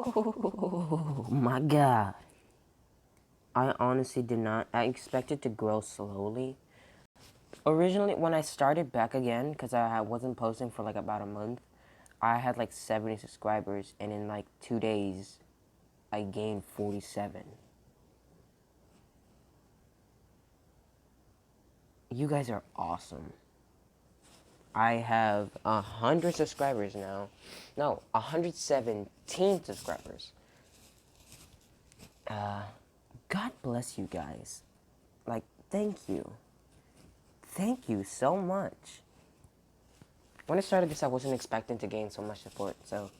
Oh my god. I honestly did not. I expected to grow slowly. Originally, when I started back again, because wasn't posting for like about a month, I had like 70 subscribers, and in like 2 days, I gained 47. You guys are awesome. I have 100 subscribers now. No, 117 subscribers. God bless you guys. Like, thank you. Thank you so much. When I started this, I wasn't expecting to gain so much support, so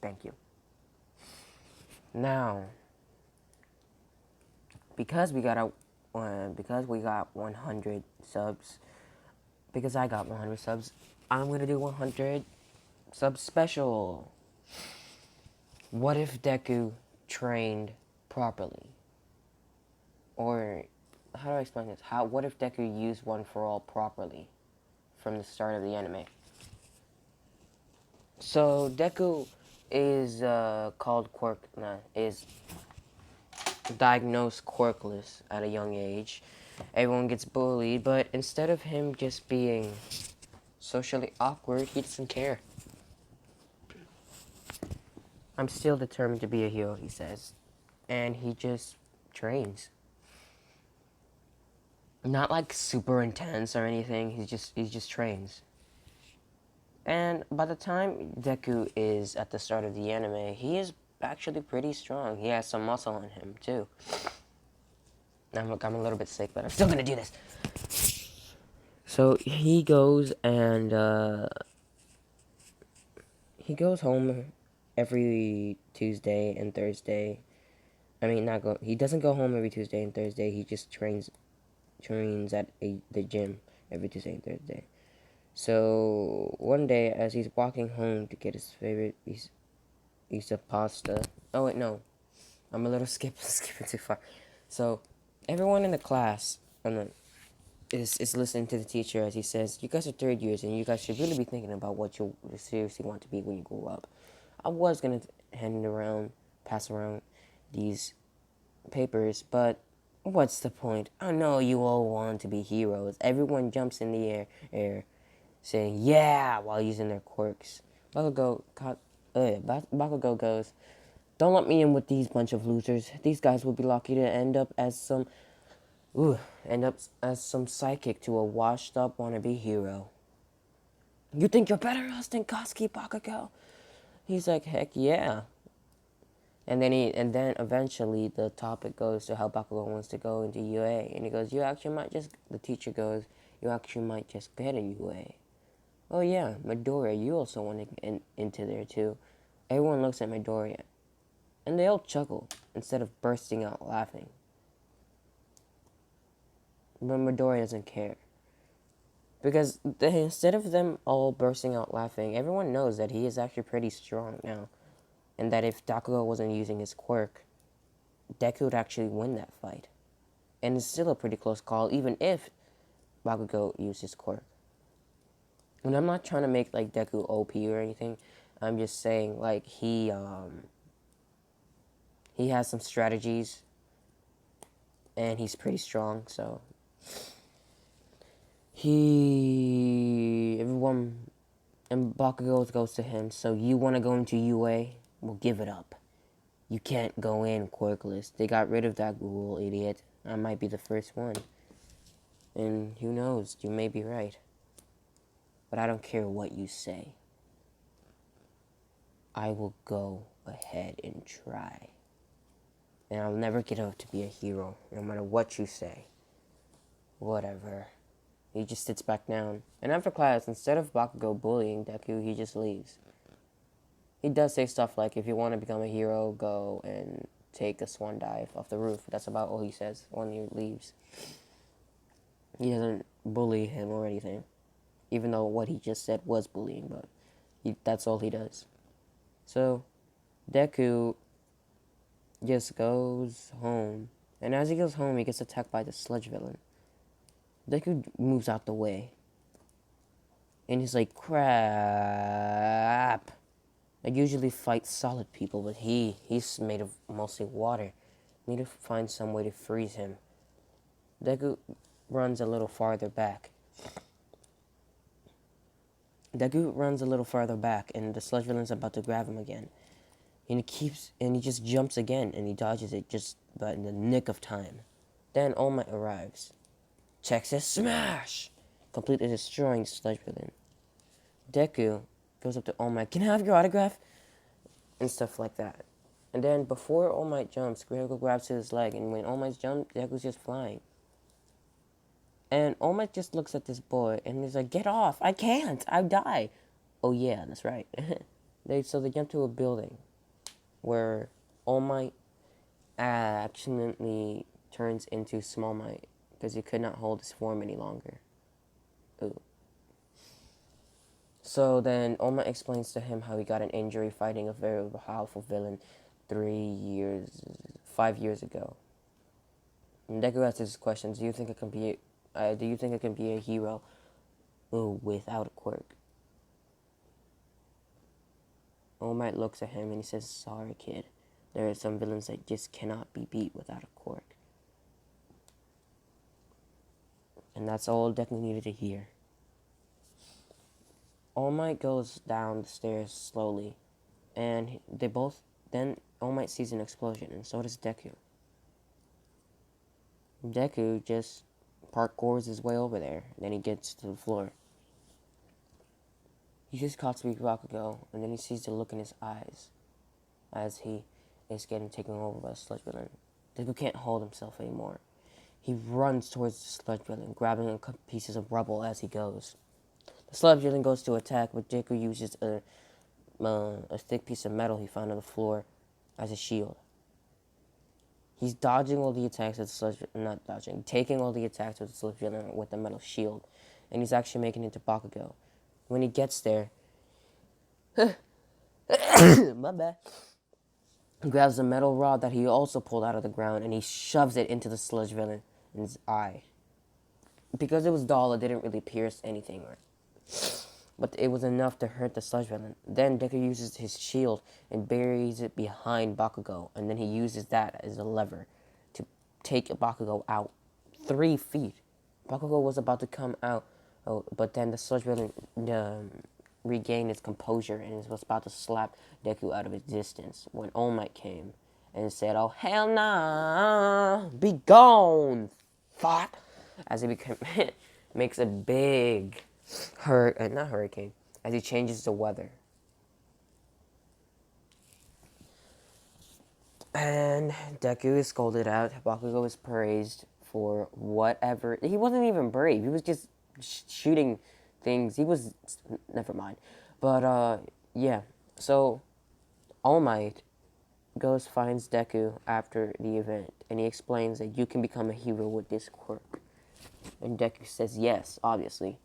thank you. Now, because we got because we got 100 subs, because I got 100 subs, I'm gonna do 100 sub special. What if Deku trained properly? Or how do I explain this? What if Deku used One for All properly from the start of the anime? So Deku is is diagnosed quirkless at a young age. Everyone gets bullied, but instead of him just being socially awkward, he doesn't care. I'm still determined to be a hero, he says. And he just trains. Not like super intense or anything, he just trains. And by the time Deku is at the start of the anime, he is actually pretty strong. He has some muscle in him too. I'm a little bit sick, but I'm still gonna do this. So he goes and he goes home every Tuesday and Thursday. I mean, not go. He doesn't go home every Tuesday and Thursday. He just trains at the gym every Tuesday and Thursday. So one day, as he's walking home to get his favorite piece of pasta. Oh wait, no, I'm a little skipping too far. So everyone in the class is listening to the teacher as he says, "You guys are third years, and you guys should really be thinking about what you seriously want to be when you grow up." I was gonna pass around these papers, but what's the point? I know you all want to be heroes. Everyone jumps in the air saying "yeah" while using their quirks. Bakugo goes, "Don't let me in with these bunch of losers. These guys will be lucky to end up as some psychic to a washed up wannabe hero." "You think you're better than us than Koski, Bakugo?" He's like, "Heck yeah." And then eventually the topic goes to how Bakugo wants to go into UA, and he goes, the teacher goes, "You actually might just get a UA." "Oh yeah, Midoriya, you also want to get into there too." Everyone looks at Midoriya, and they all chuckle instead of bursting out laughing. But Midoriya doesn't care. Because instead of them all bursting out laughing, everyone knows that he is actually pretty strong now. And that if Bakugo wasn't using his quirk, Deku would actually win that fight. And it's still a pretty close call, even if Bakugo used his quirk. And I'm not trying to make like Deku OP or anything. I'm just saying like he has some strategies and he's pretty strong, so everyone and Bakugo goes to him, "So you want to go into UA? Well, give it up. You can't go in quirkless. They got rid of that rule, idiot. I might be the first one. And who knows, you may be right. But I don't care what you say. I will go ahead and try. And I'll never get up to be a hero, no matter what you say." Whatever. He just sits back down. And after class, instead of Bakugo bullying Deku, he just leaves. He does say stuff like, "If you want to become a hero, go and take a swan dive off the roof." That's about all he says when he leaves. He doesn't bully him or anything. Even though what he just said was bullying, but that's all he does. So, Deku just goes home. And as he goes home, he gets attacked by the sludge villain. Deku moves out the way. And he's like, "Crap." I usually fight solid people, but he's made of mostly water. Need to find some way to freeze him. Deku runs a little farther back. Deku runs a little farther back, and the sludge villain's about to grab him again. And he just jumps again, and he dodges it just about in the nick of time. Then All Might arrives. Checks his smash, completely destroying sludge villain. Deku goes up to All Might. Can I have your autograph? And stuff like that. And then before All Might jumps, Deku grabs his leg, and when All Might jumps, Deku's just flying. And All Might just looks at this boy, and he's like, "Get off! I can't! I die!" Oh yeah, that's right. They jump to a building where All Might accidentally turns into Small Might because he could not hold his form any longer. Ooh. So then All Might explains to him how he got an injury fighting a very powerful villain 5 years ago. And Deku asks his questions. Do you think it can be a hero without a quirk? All Might looks at him and he says, "Sorry, kid. There are some villains that just cannot be beat without a quirk." And that's all Deku needed to hear. All Might goes down the stairs slowly, and then All Might sees an explosion, and so does Deku. Deku just parkours his way over there, and then he gets to the floor. He just caught Sweet Bakugo, and then he sees the look in his eyes as he is getting taken over by a sludge villain. Deku can't hold himself anymore. He runs towards the sludge villain, grabbing a couple pieces of rubble as he goes. The sludge villain goes to attack, but Deku uses a thick piece of metal he found on the floor as a shield. He's dodging all the attacks with the sludge, not dodging, taking all the attacks with the sludge villain with the metal shield, and he's actually making it to Bakugo. When he gets there, my bad. He grabs a metal rod that he also pulled out of the ground, and he shoves it into the sludge villain's eye. Because it was dull, it didn't really pierce anything, but it was enough to hurt the sludge villain. Then Deku uses his shield and buries it behind Bakugo, and then he uses that as a lever to take Bakugo out 3 feet. Bakugo was about to come out, but then the sludge villain regained his composure and was about to slap Deku out of his distance when All Might came and said, "Oh, hell nah, be gone, thought," as he makes a big not hurricane, as he changes the weather. And Deku is scolded out. Bakugo is praised for whatever. He wasn't even brave. He was just shooting things. Never mind. But, yeah. So, All Might finds Deku after the event, and he explains that you can become a hero with this quirk. And Deku says yes, obviously.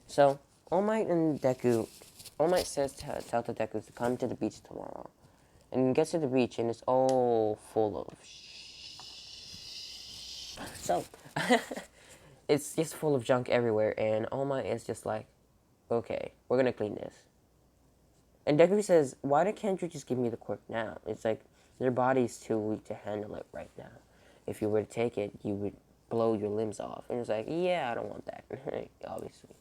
So, All Might says tell the Deku to come to the beach tomorrow. And he gets to the beach, and it's all full of so, it's just full of junk everywhere, and All Might is just like, "Okay, we're gonna clean this." And Deku says, "Why can't you just give me the quirk now?" It's like, your body's too weak to handle it right now. If you were to take it, you would blow your limbs off. And it's like, "Yeah, I don't want that," obviously.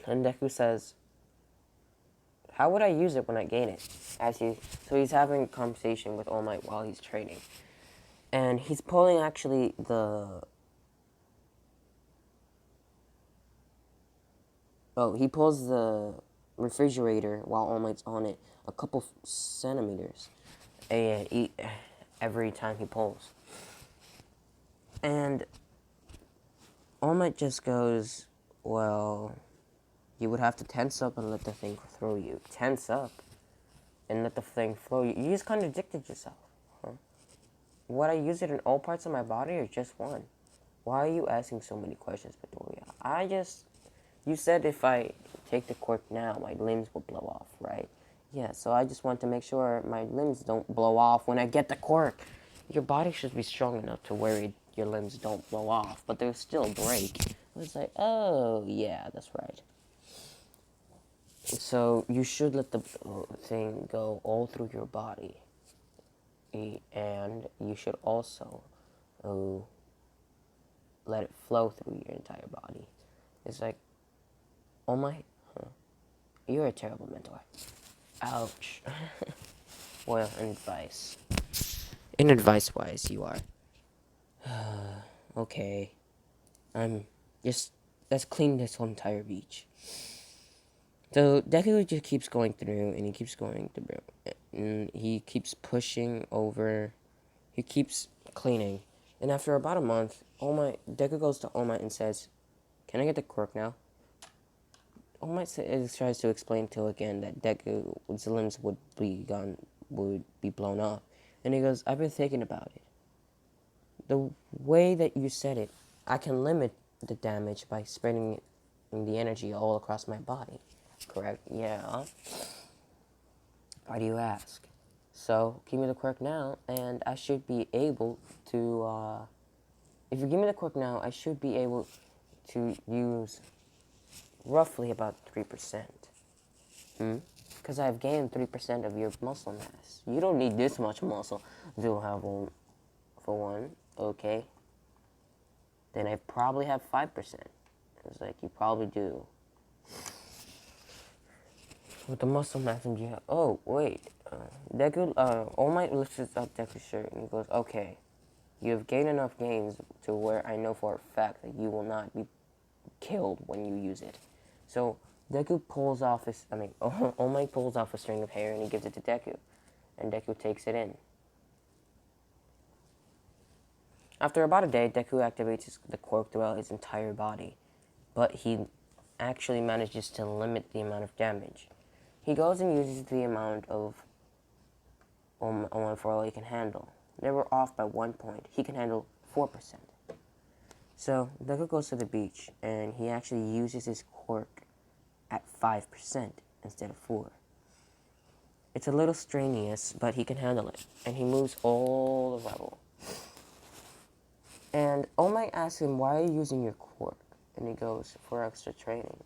And Deku says, "How would I use it when I gain it?" So he's having a conversation with All Might while he's training. And he's pulling actually he pulls the refrigerator while All Might's on it a couple centimeters every time he pulls. And All Might just goes, "Well, you would have to tense up and let the thing throw you." Tense up and let the thing throw you? You just contradicted yourself. Huh? Would I use it in all parts of my body or just one? Why are you asking so many questions, Midoriya? You said if I take the quirk now, my limbs will blow off, right? Yeah, so I just want to make sure my limbs don't blow off when I get the quirk. Your body should be strong enough to where your limbs don't blow off, but they'll still break. It's like, oh, yeah, that's right. So you should let the thing go all through your body, and you should also uh, let it flow through your entire body. It's like, oh my, you're a terrible mentor. Ouch. Well, in advice wise, you are. Okay, I'm just, let's clean this whole entire beach. So Deku just keeps going through, and he keeps going through, and he keeps pushing over, he keeps cleaning, and after about a month, Deku goes to All Might and says, "Can I get the quirk now?" All Might tries to explain to again that Deku's limbs would be blown off, and he goes, "I've been thinking about it. The way that you said it, I can limit the damage by spreading the energy all across my body. Correct? Yeah. Why do you ask? So, give me the quirk now, and I should be able to, if you give me the quirk now, I should be able to use roughly about 3%. Because I've gained 3% of your muscle mass. You don't need this much muscle to have one, for one, okay? Then I probably have 5%. It's like, you probably do. With the muscle mass and you have, oh, wait. Deku, All Might lifts up Deku's shirt and he goes, okay, you have gained enough gains to where I know for a fact that you will not be killed when you use it. So, Deku pulls off All Might pulls off a string of hair and he gives it to Deku. And Deku takes it in. After about a day, Deku activates the quirk throughout his entire body, but he actually manages to limit the amount of damage. He goes and uses the amount of on for all he can handle. They were off by 1 point. He can handle 4%. So, Deku goes to the beach, and he actually uses his quirk at 5% instead of 4. It's a little strenuous, but he can handle it, and he moves all the level. And All Might asks him, why are you using your quirk? And he goes, for extra training.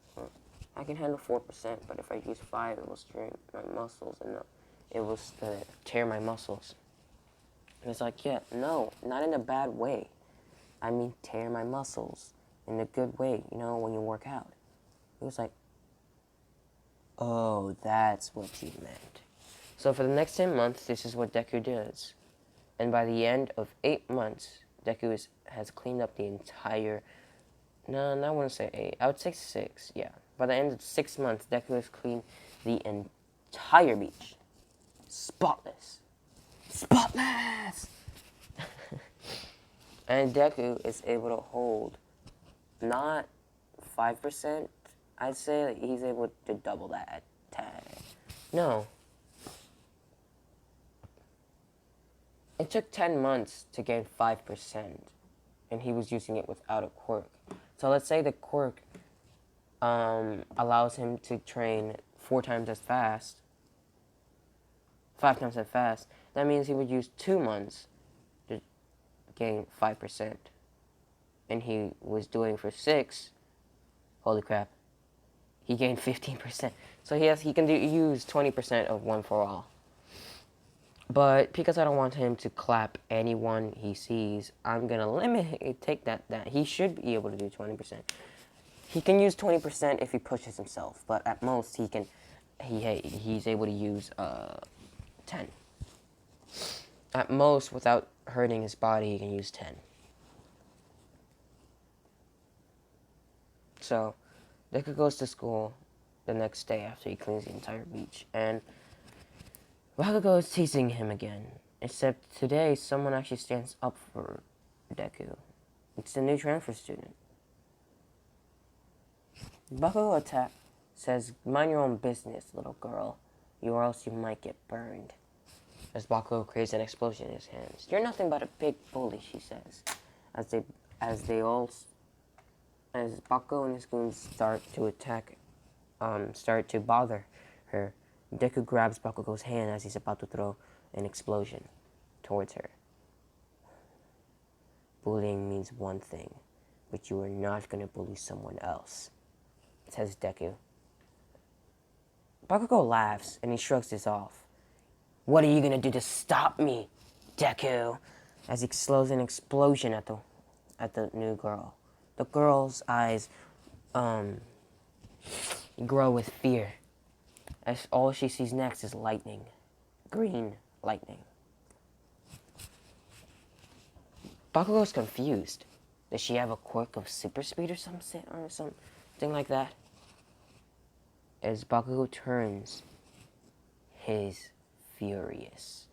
I can handle 4%, but if I use 5, it will strain my muscles, and it will tear my muscles. And it's like, yeah, no, not in a bad way. I mean, tear my muscles in a good way, when you work out. He was like, oh, that's what you meant. So for the next 10 months, this is what Deku does. And by the end of 8 months, Deku has cleaned up the entire... No, I wouldn't say 8. I would say 6, yeah. By the end of 6 months, Deku has cleaned the entire beach. Spotless. Spotless! And Deku is able to hold not 5%. I'd say he's able to double that. No. It took 10 months to gain 5%, and he was using it without a quirk. So let's say the quirk allows him to train 4 times as fast, 5 times as fast. That means he would use 2 months to gain 5%. And he was doing for 6. Holy crap. He gained 15%. So he can use 20% of One for All. But because I don't want him to clap anyone he sees, I'm gonna take that. He should be able to do 20%. He can use 20% if he pushes himself, but at most he's able to use 10. At most, without hurting his body, he can use 10. So, Deku goes to school the next day after he cleans the entire beach, and Bakugo is teasing him again. Except today, someone actually stands up for Deku. It's the new transfer student. Bakugo says, mind your own business, little girl, or else you might get burned. As Bakugo creates an explosion in his hands. You're nothing but a big bully, she says. As Bakugo and his goons start to bother her, Deku grabs Bakugo's hand as he's about to throw an explosion towards her. Bullying means one thing, but you are not going to bully someone else, says Deku. Bakugo laughs and he shrugs this off. What are you gonna do to stop me, Deku? As he slows an explosion at the new girl. The girl's eyes grow with fear, as all she sees next is lightning. Green lightning. Bakugo's confused. Does she have a quirk of super speed or something like that? As Bakugo turns, he's furious.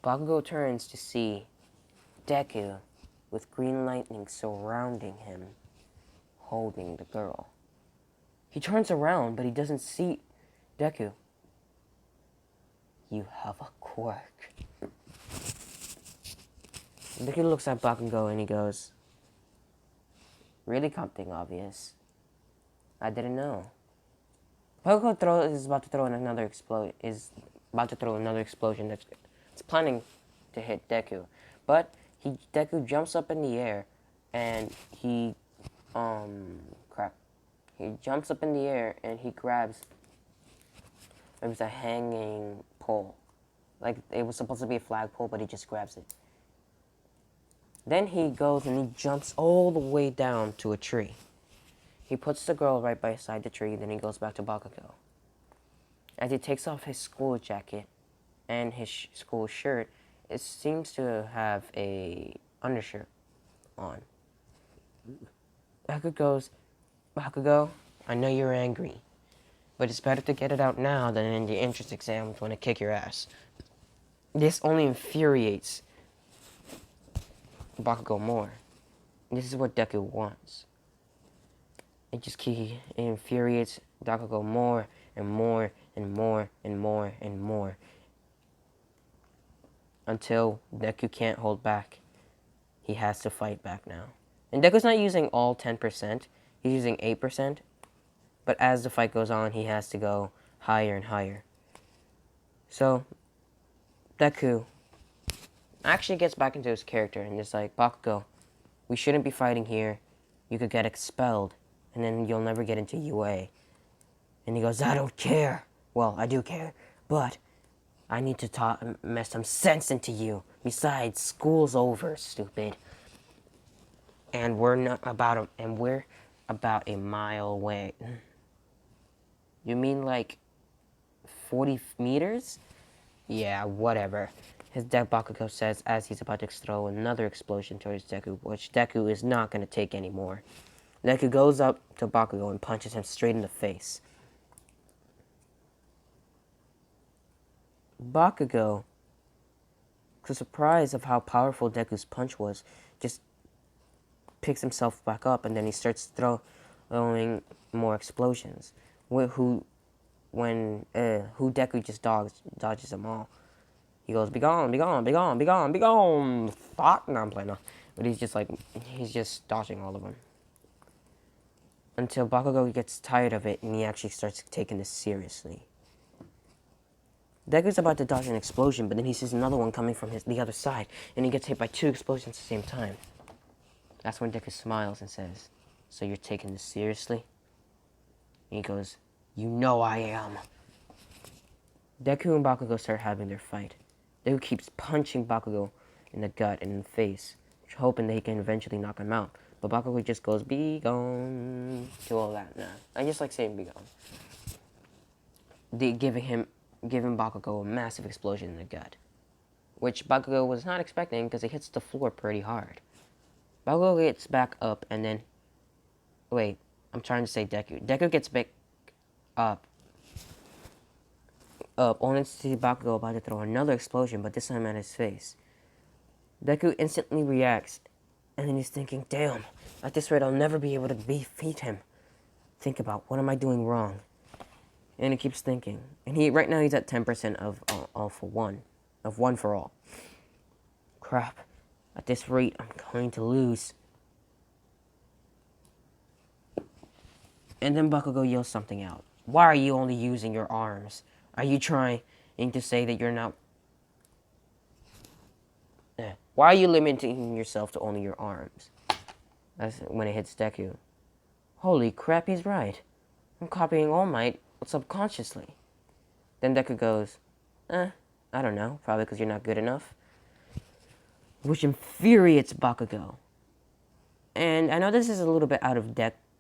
Bakugo turns to see Deku with green lightning surrounding him, holding the girl. He turns around, but he doesn't see Deku. You have a quirk. Deku looks at Bakugo and he goes, really something obvious. I didn't know. Bakugo is about to throw another explosion that's planning to hit Deku. But Deku jumps up in the air and he jumps up in the air and he grabs a hanging pole. Like it was supposed to be a flagpole, but he just grabs it. Then he goes and he jumps all the way down to a tree. He puts the girl right beside the tree, then he goes back to Bakugo. As he takes off his school jacket and his school shirt, it seems to have a undershirt on. Bakugo goes, Bakugo, I know you're angry, but it's better to get it out now than in the entrance exams when I kick your ass. This only infuriates Bakugo more. This is what Deku wants. It infuriates Bakugo more and more and more and more and more. Until Deku can't hold back. He has to fight back now. And Deku's not using all 10%. He's using 8%. But as the fight goes on, he has to go higher and higher. So, Deku actually gets back into his character and is like, Bakugo, we shouldn't be fighting here. You could get expelled, and then you'll never get into UA. And he goes, I don't care. Well, I do care, but I need to mess some sense into you. Besides, school's over, stupid. And we're about a mile away. You mean like 40 meters? Yeah, whatever. His deck Bakugo says as he's about to throw another explosion towards Deku, which Deku is not going to take anymore. Deku goes up to Bakugo and punches him straight in the face. Bakugo, to surprise of how powerful Deku's punch was, just picks himself back up and then he starts throwing more explosions. Who Deku just dodges them all. He goes, be gone, be gone, be gone, be gone, be gone. Fuck, no, I'm playing now. But he's just dodging all of them. Until Bakugo gets tired of it and he actually starts taking this seriously. Deku's about to dodge an explosion, but then he sees another one coming from the other side, and he gets hit by 2 explosions at the same time. That's when Deku smiles and says, so you're taking this seriously? And he goes, you know I am. Deku and Bakugo start having their fight. Deku keeps punching Bakugo in the gut and in the face, hoping that he can eventually knock him out. But Bakugo just goes, be gone, to all that. Nah, I just like saying be gone. Giving Bakugo a massive explosion in the gut, which Bakugo was not expecting because it hits the floor pretty hard. Bakugo gets back up and then... Wait, I'm trying to say Deku. Deku gets back up, only to see Bakugo about to throw another explosion, but this time at his face. Deku instantly reacts, and then he's thinking, damn, at this rate I'll never be able to defeat him. Think about, what am I doing wrong? And he keeps thinking. And right now he's at 10% of all for one. Of one for all. Crap. At this rate, I'm going to lose. And then Bakugo yells something out. Why are you only using your arms? Are you trying to say that you're not... Why are you limiting yourself to only your arms? That's when it hits Deku. Holy crap, he's right. I'm copying All Might subconsciously. Then Deku goes, I don't know, probably because you're not good enough. Which infuriates Bakugo. And I know this is a little bit out of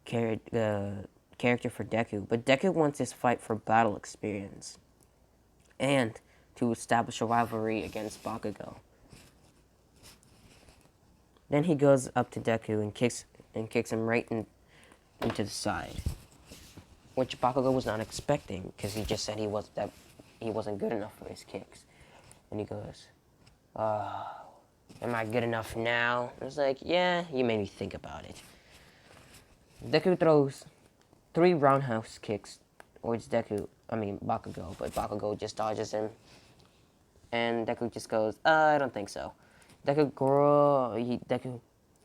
character for Deku, but Deku wants this fight for battle experience. And to establish a rivalry against Bakugo. Then he goes up to Deku and kicks him right into the side. Which Bakugo was not expecting, because he just said he wasn't good enough for his kicks. And he goes, am I good enough now? I was like, yeah, you made me think about it. Deku throws 3 roundhouse kicks towards Bakugo, but Bakugo just dodges him. And Deku just goes, I don't think so. Deku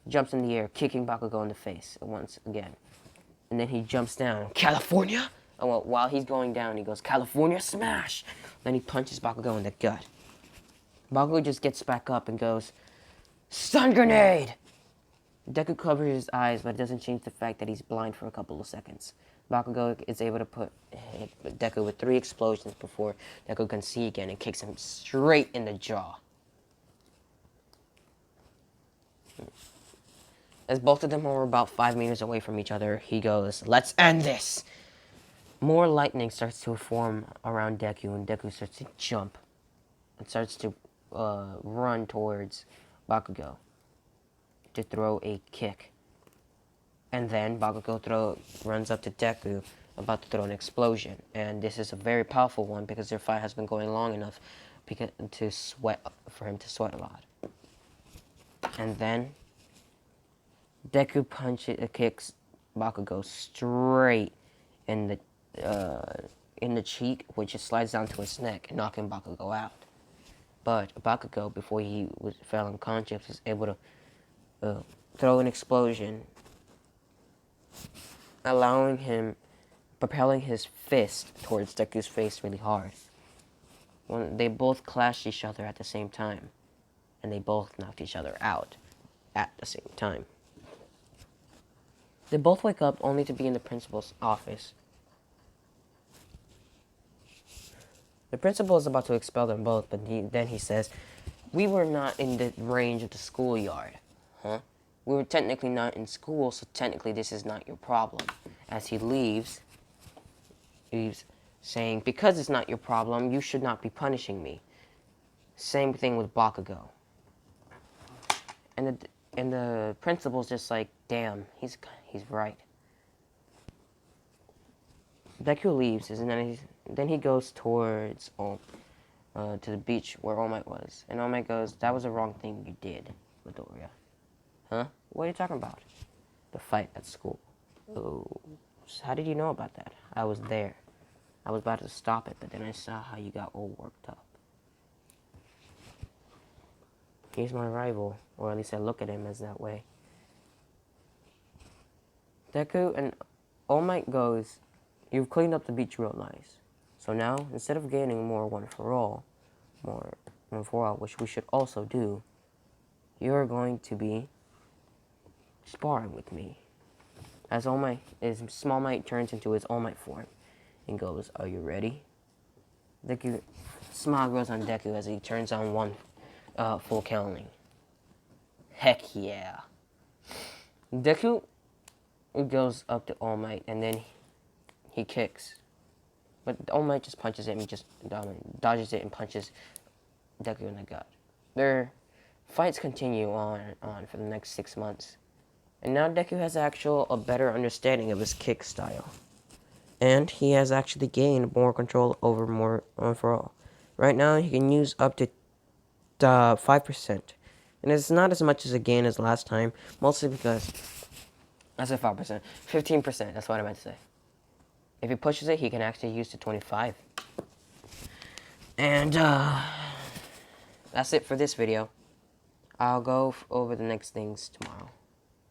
jumps in the air, kicking Bakugo in the face once again. And then he jumps down, California? Oh, well, while he's going down, he goes, California smash! Then he punches Bakugo in the gut. Bakugo just gets back up and goes, stun grenade! Deku covers his eyes, but it doesn't change the fact that he's blind for a couple of seconds. Bakugo is able to hit Deku with 3 explosions before Deku can see again and kicks him straight in the jaw. As both of them are about 5 meters away from each other, he goes, let's end this! More lightning starts to form around Deku, and Deku starts to jump and starts to run towards Bakugo to throw a kick. And then Bakugo runs up to Deku, about to throw an explosion. And this is a very powerful one because their fight has been going long enough for him to sweat a lot. And then Deku kicks Bakugo straight in the cheek, which just slides down to his neck, knocking Bakugo out. But Bakugo, before he fell unconscious, was able to throw an explosion, propelling his fist towards Deku's face really hard. They both clashed each other at the same time, and they both knocked each other out at the same time. They both wake up only to be in the principal's office. The principal is about to expel them both, but then he says, we were not in the range of the schoolyard. Huh? We were technically not in school, so technically this is not your problem. As he leaves saying, because it's not your problem, you should not be punishing me. Same thing with Bakugo. And the principal's just like, damn, he's right. Deku leaves, and then he goes towards to the beach where All Might was. And All Might goes, that was the wrong thing you did, Midoriya. Huh? What are you talking about? The fight at school. Oh, how did you know about that? I was there. I was about to stop it, but then I saw how you got all worked up. He's my rival, or at least I look at him as that way. Deku and All Might goes, you've cleaned up the beach real nice. So now, instead of gaining more one for all, which we should also do, you're going to be sparring with me. As Small Might turns into his All Might form and goes, are you ready? Deku, smile grows on Deku as he turns on one full counting. Heck yeah. Deku goes up to All Might and then he kicks. But All Might just punches it and just dodges it and punches Deku in the gut. Their fights continue on for the next 6 months. And now Deku has a better understanding of his kick style. And he has actually gained more control over more for all. Right now he can use up to 5%. And it's not as much as a gain as last time, mostly because I said 5%. 15%, that's what I meant to say. If he pushes it, he can actually use to 25. And that's it for this video. I'll go over the next things tomorrow.